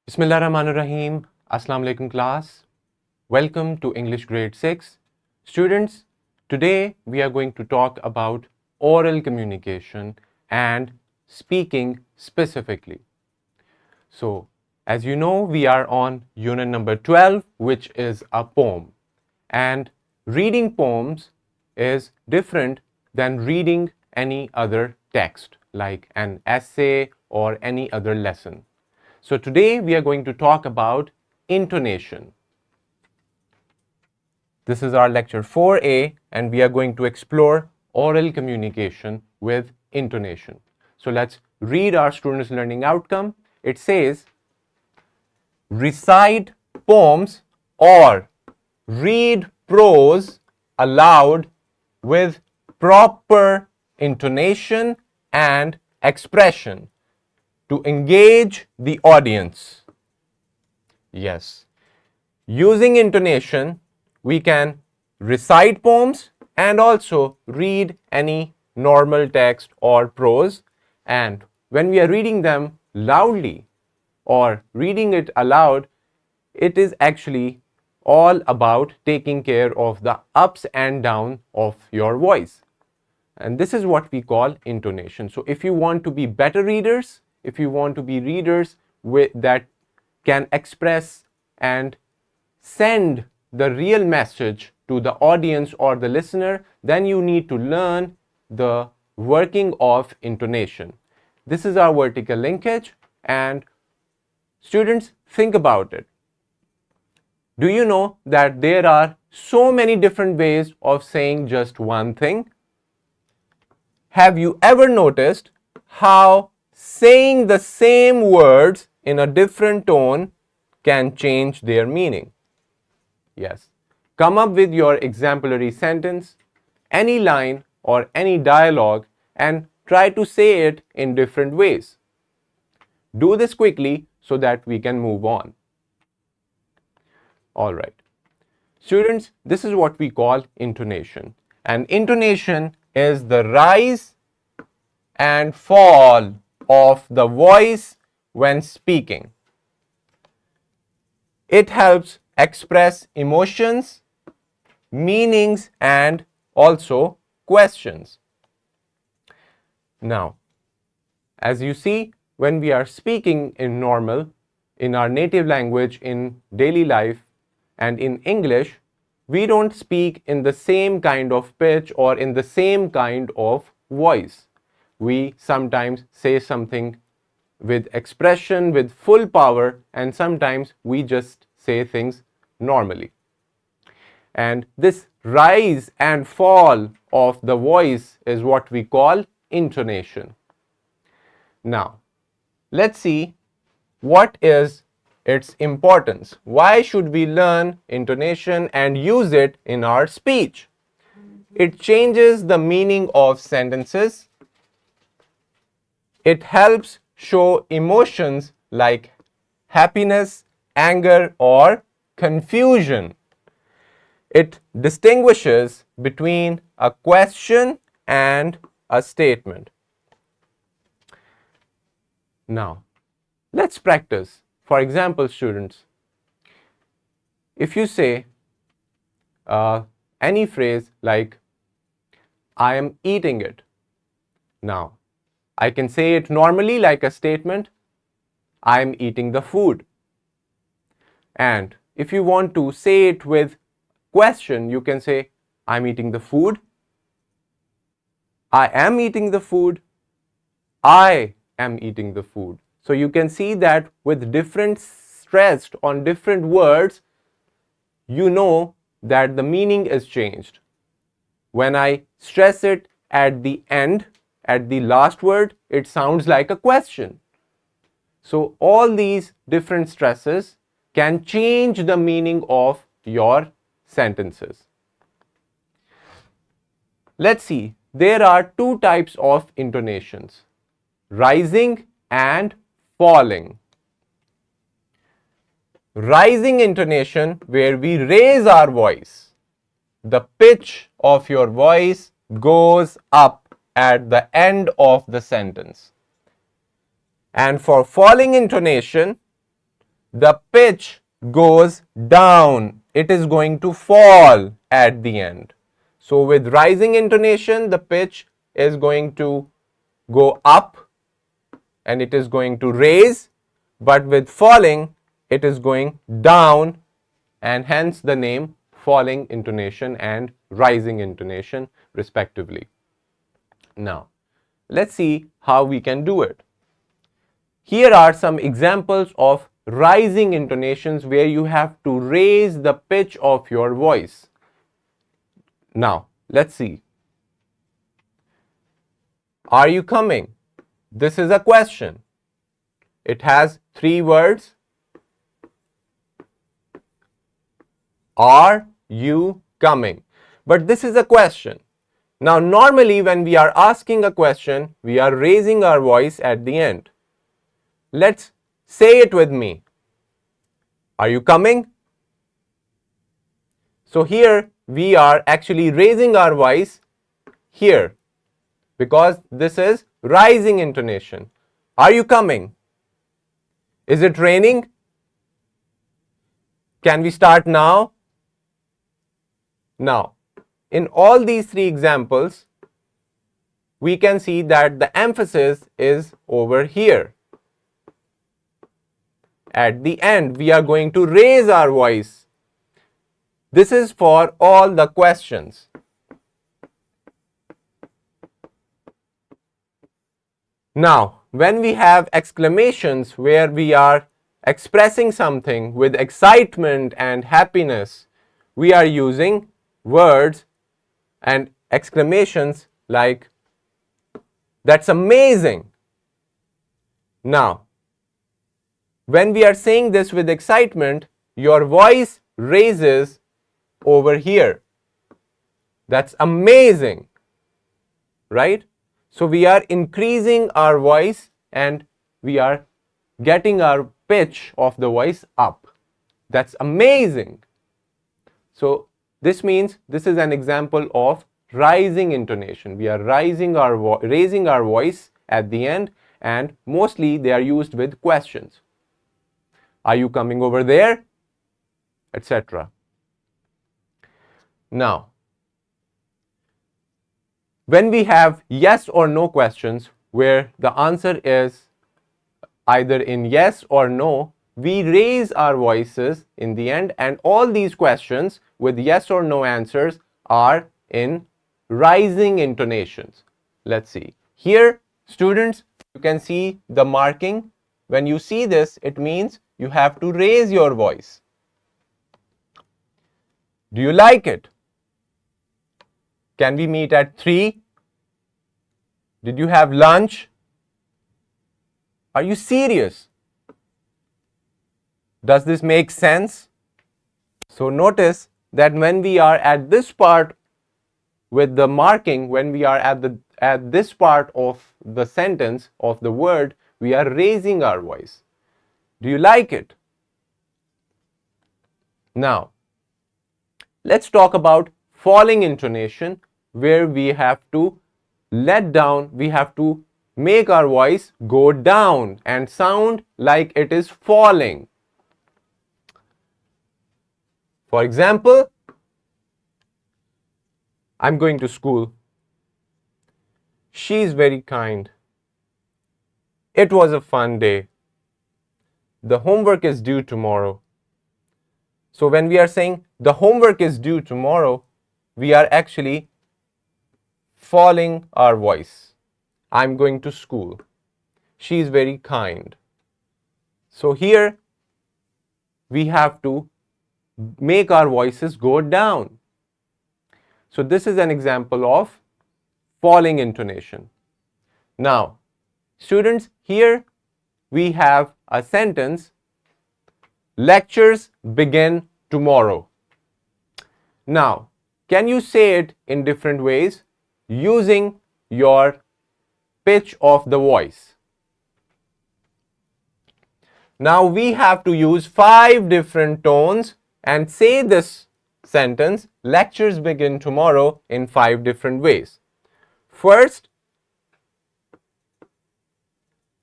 Bismillahirrahmanirrahim. Assalamu alaikum class. Welcome to English grade 6. Students, today we are going to talk about oral communication and speaking specifically. So, as you know, we are on unit number 12, which is a poem. And reading poems is different than reading any other text like an essay or any other lesson. So today we are going to talk about intonation. This is our lecture 4A and we are going to explore oral communication with intonation. So let's read our students' learning outcome. It says, recite poems or read prose aloud with proper intonation and expression to engage the audience. Yes. Using intonation, we can recite poems and also read any normal text or prose. And when we are reading them loudly or reading it aloud, it is actually all about taking care of the ups and downs of your voice. And this is what we call intonation. So if you want to be better readers, if you want to be readers that can express and send the real message to the audience or the listener, then you need to learn the working of intonation. This is our vertical linkage, and students, think about it. Do you know that there are so many different ways of saying just one thing? Have you ever noticed how saying the same words in a different tone can change their meaning? Yes. Come up with your exemplary sentence, any line or any dialogue, and try to say it in different ways. Do this quickly so that we can move on. All right. Students, this is what we call intonation. And intonation is the rise and fall of the voice when speaking. It helps express emotions, meanings, and also questions. Now, as you see, when we are speaking in our native language, in daily life, and in English, we don't speak in the same kind of pitch or in the same kind of voice. We sometimes say something with expression, with full power, and sometimes we just say things normally. And this rise and fall of the voice is what we call intonation. Now, let's see what is its importance. Why should we learn intonation and use it in our speech? It changes the meaning of sentences. It helps show emotions like happiness, anger, or confusion. It distinguishes between a question and a statement. Now, let's practice. For example, students, if you say any phrase like, I am eating it. Now, I can say it normally like a statement, I am eating the food. And if you want to say it with question, you can say, I'm eating the food, I am eating the food, I am eating the food. So you can see that with different stress on different words, you know that the meaning is changed. When I stress it at the end, at the last word, it sounds like a question. So all these different stresses can change the meaning of your sentences. Let's see, there are two types of intonations, rising and falling. Rising intonation, where we raise our voice. The pitch of your voice goes up at the end of the sentence. And for falling intonation, the pitch goes down. It is going to fall at the end. So with rising intonation, the pitch is going to go up and it is going to raise, but with falling, it is going down, and hence the name falling intonation and rising intonation respectively. Now, let's see how we can do it. Here are some examples of rising intonations where you have to raise the pitch of your voice. Now, let's see. Are you coming? This is a question. It has 3 words. Are you coming? But this is a question. Now, normally when we are asking a question, we are raising our voice at the end. Let's say it with me. Are you coming? So here we are actually raising our voice here because this is rising intonation. Are you coming? Is it raining? Can we start now? Now, in all these 3 examples, we can see that the emphasis is over here. At the end, we are going to raise our voice. This is for all the questions. Now, when we have exclamations where we are expressing something with excitement and happiness, we are using words and exclamations like, "That's amazing." Now, when we are saying this with excitement, your voice raises over here. That's amazing, right? So we are increasing our voice and we are getting our pitch of the voice up. That's amazing. So this means this is an example of rising intonation. We are raising our voice at the end, and mostly they are used with questions. Are you coming over there? Etc. Now, when we have yes or no questions where the answer is either in yes or no, we raise our voices in the end, and all these questions with yes or no answers are in rising intonations. Let's see. Here, students, you can see the marking. When you see this, it means you have to raise your voice. Do you like it? Can we meet at 3? Did you have lunch? Are you serious? Does this make sense? So notice that when we are at this part with the marking, when we are at this part of the sentence, of the word, we are raising our voice. Do you like it? Now, let's talk about falling intonation, where we have to let down, we have to make our voice go down and sound like it is falling. For example, I'm going to school. She is very kind. It was a fun day. The homework is due tomorrow. So when we are saying the homework is due tomorrow, we are actually falling our voice. I'm going to school. She is very kind. So here we have to make our voices go down. So this is an example of falling intonation. Now, students, here we have a sentence, lectures begin tomorrow. Now, can you say it in different ways using your pitch of the voice? Now we have to use 5 different tones and say this sentence, lectures begin tomorrow, in 5 different ways. First,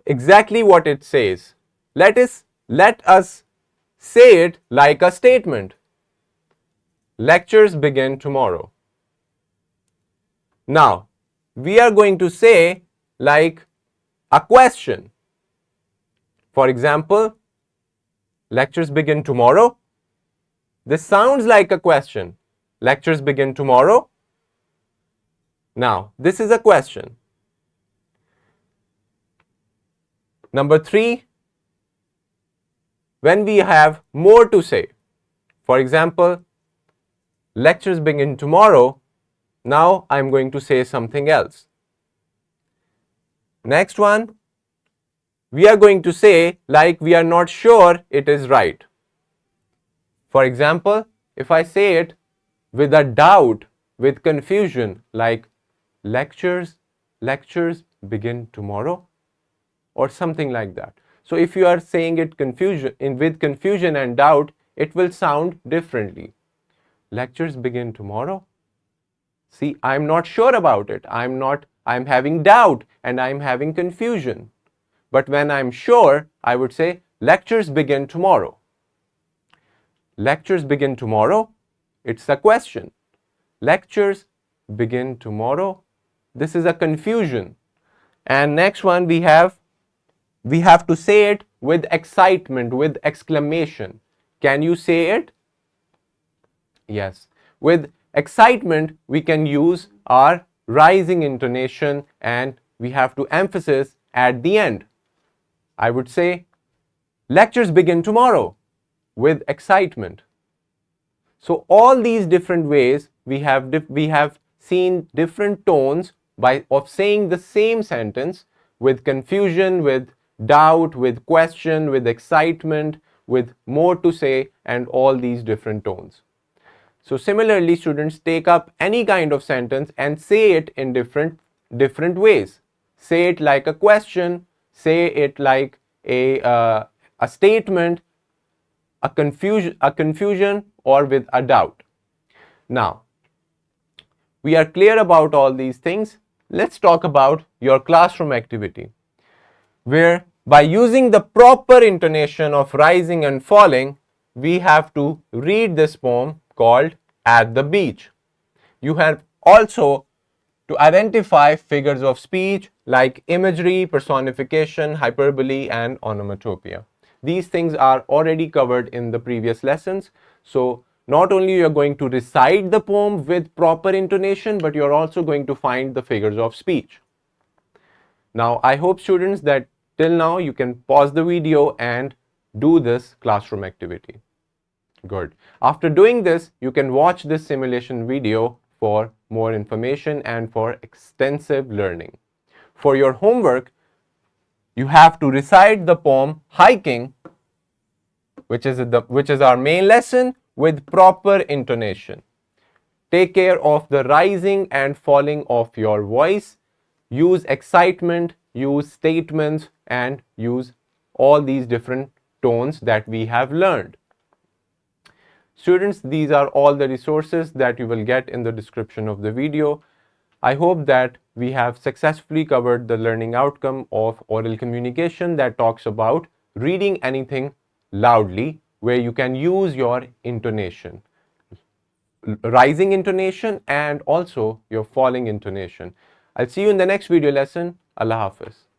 exactly what it says. Let us say it like a statement. Lectures begin tomorrow. Now, we are going to say like a question. For example, lectures begin tomorrow. This sounds like a question. Lectures begin tomorrow. Now, this is a question. Number 3, when we have more to say. For example, lectures begin tomorrow. Now, I'm going to say something else. Next one, we are going to say like we are not sure it is right. For example, if I say it with a doubt, with confusion, like lectures begin tomorrow, or something like that. So if you are saying it with confusion and doubt, it will sound differently. Lectures begin tomorrow. See, I'm not sure about it. I'm having doubt and I'm having confusion. But when I'm sure, I would say lectures begin tomorrow. Lectures begin tomorrow. It's a question. Lectures begin tomorrow. This is a confusion. And next one we have to say it with excitement, with exclamation. Can you say it? Yes. With excitement, we can use our rising intonation and we have to emphasize at the end. I would say, lectures begin tomorrow with excitement. So all these different ways we have seen different tones of saying the same sentence with confusion, with doubt, with question, with excitement, with more to say, and all these different tones. So similarly, students, take up any kind of sentence and say it in different ways. Say it like a question, say it like a statement, a confusion, or with a doubt. Now, we are clear about all these things. Let's talk about your classroom activity, where by using the proper intonation of rising and falling, we have to read this poem called At the Beach. You have also to identify figures of speech like imagery, personification, hyperbole, and onomatopoeia. These things are already covered in the previous lessons. So not only you are going to recite the poem with proper intonation, but you are also going to find the figures of speech. Now, I hope, students, that till now you can pause the video and do this classroom activity. Good. After doing this, you can watch this simulation video for more information and for extensive learning. For your homework, you have to recite the poem Hiking, which is our main lesson, with proper intonation. Take care of the rising and falling of your voice. Use excitement, use statements, and use all these different tones that we have learned. Students, these are all the resources that you will get in the description of the video. I hope that we have successfully covered the learning outcome of oral communication that talks about reading anything loudly, where you can use your intonation, rising intonation and also your falling intonation. I'll see you in the next video lesson. Allah Hafiz.